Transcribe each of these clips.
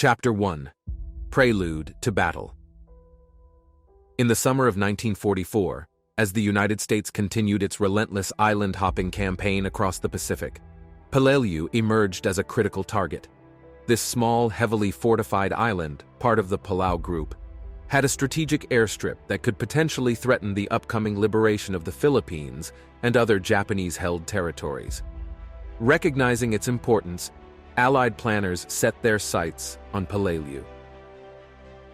Chapter 1. Prelude to Battle. In the summer of 1944, as the United States continued its relentless island-hopping campaign across the Pacific, Peleliu emerged as a critical target. This small, heavily fortified island, part of the Palau Group, had a strategic airstrip that could potentially threaten the upcoming liberation of the Philippines and other Japanese-held territories. Recognizing its importance, Allied planners set their sights on Peleliu.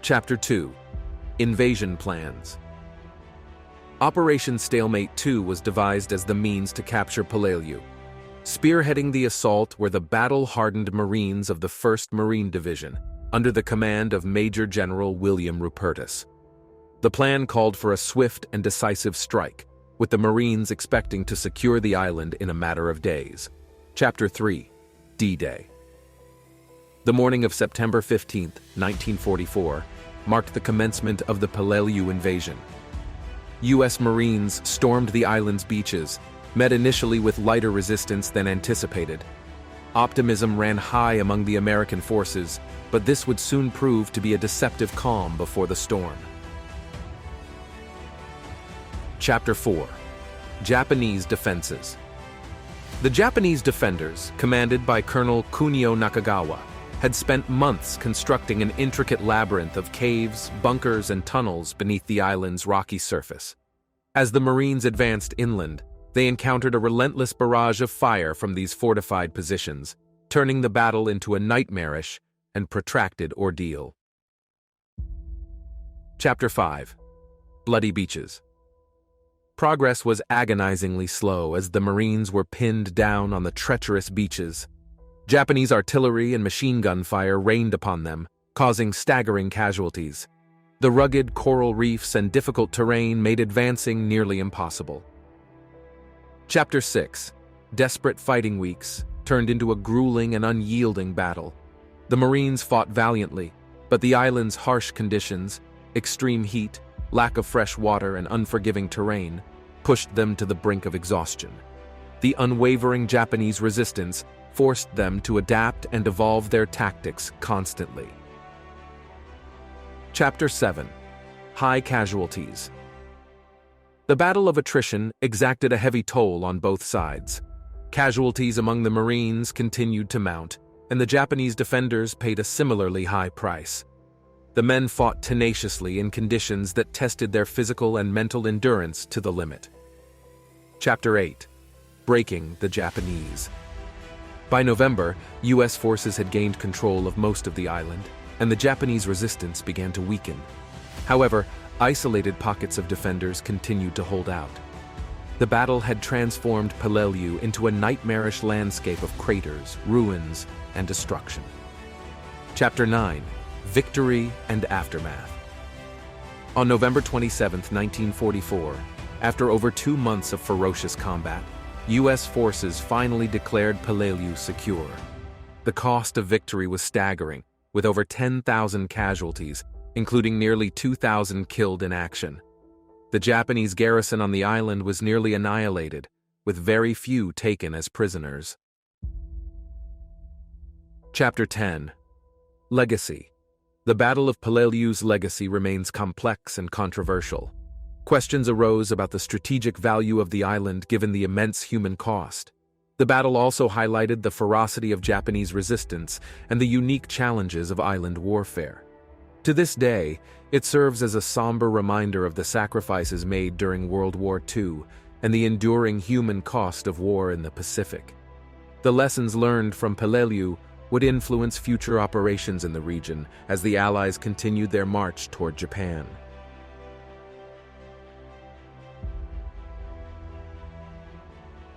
Chapter 2. Invasion Plans. Operation Stalemate 2 was devised as the means to capture Peleliu. Spearheading the assault were the battle-hardened Marines of the 1st Marine Division, under the command of Major General William Rupertus. The plan called for a swift and decisive strike, with the Marines expecting to secure the island in a matter of days. Chapter 3. D-Day. The morning of September 15, 1944, marked the commencement of the Peleliu invasion. U.S. Marines stormed the island's beaches, met initially with lighter resistance than anticipated. Optimism ran high among the American forces, but this would soon prove to be a deceptive calm before the storm. Chapter 4. Japanese Defenses. The Japanese defenders, commanded by Colonel Kunio Nakagawa, had spent months constructing an intricate labyrinth of caves, bunkers, and tunnels beneath the island's rocky surface. As the Marines advanced inland, they encountered a relentless barrage of fire from these fortified positions, turning the battle into a nightmarish and protracted ordeal. Chapter 5. Bloody Beaches. Progress was agonizingly slow as the Marines were pinned down on the treacherous beaches. Japanese artillery and machine gun fire rained upon them, causing staggering casualties. The rugged coral reefs and difficult terrain made advancing nearly impossible. Chapter 6. Desperate fighting weeks turned into a grueling and unyielding battle. The Marines fought valiantly, but the island's harsh conditions, extreme heat, lack of fresh water, and unforgiving terrain pushed them to the brink of exhaustion. The unwavering Japanese resistance forced them to adapt and evolve their tactics constantly. Chapter 7. High Casualties. The battle of attrition exacted a heavy toll on both sides. Casualties among the Marines continued to mount, and the Japanese defenders paid a similarly high price. The men fought tenaciously in conditions that tested their physical and mental endurance to the limit. Chapter 8. Breaking the Japanese. By November, U.S. forces had gained control of most of the island, and the Japanese resistance began to weaken. However, isolated pockets of defenders continued to hold out. The battle had transformed Peleliu into a nightmarish landscape of craters, ruins, and destruction. Chapter 9. Victory and Aftermath. On November 27, 1944, after over 2 months of ferocious combat, U.S. forces finally declared Peleliu secure. The cost of victory was staggering, with over 10,000 casualties, including nearly 2,000 killed in action. The Japanese garrison on the island was nearly annihilated, with very few taken as prisoners. Chapter 10. Legacy. The Battle of Peleliu's legacy remains complex and controversial. Questions arose about the strategic value of the island given the immense human cost. The battle also highlighted the ferocity of Japanese resistance and the unique challenges of island warfare. To this day, it serves as a somber reminder of the sacrifices made during World War II and the enduring human cost of war in the Pacific. The lessons learned from Peleliu would influence future operations in the region as the Allies continued their march toward Japan.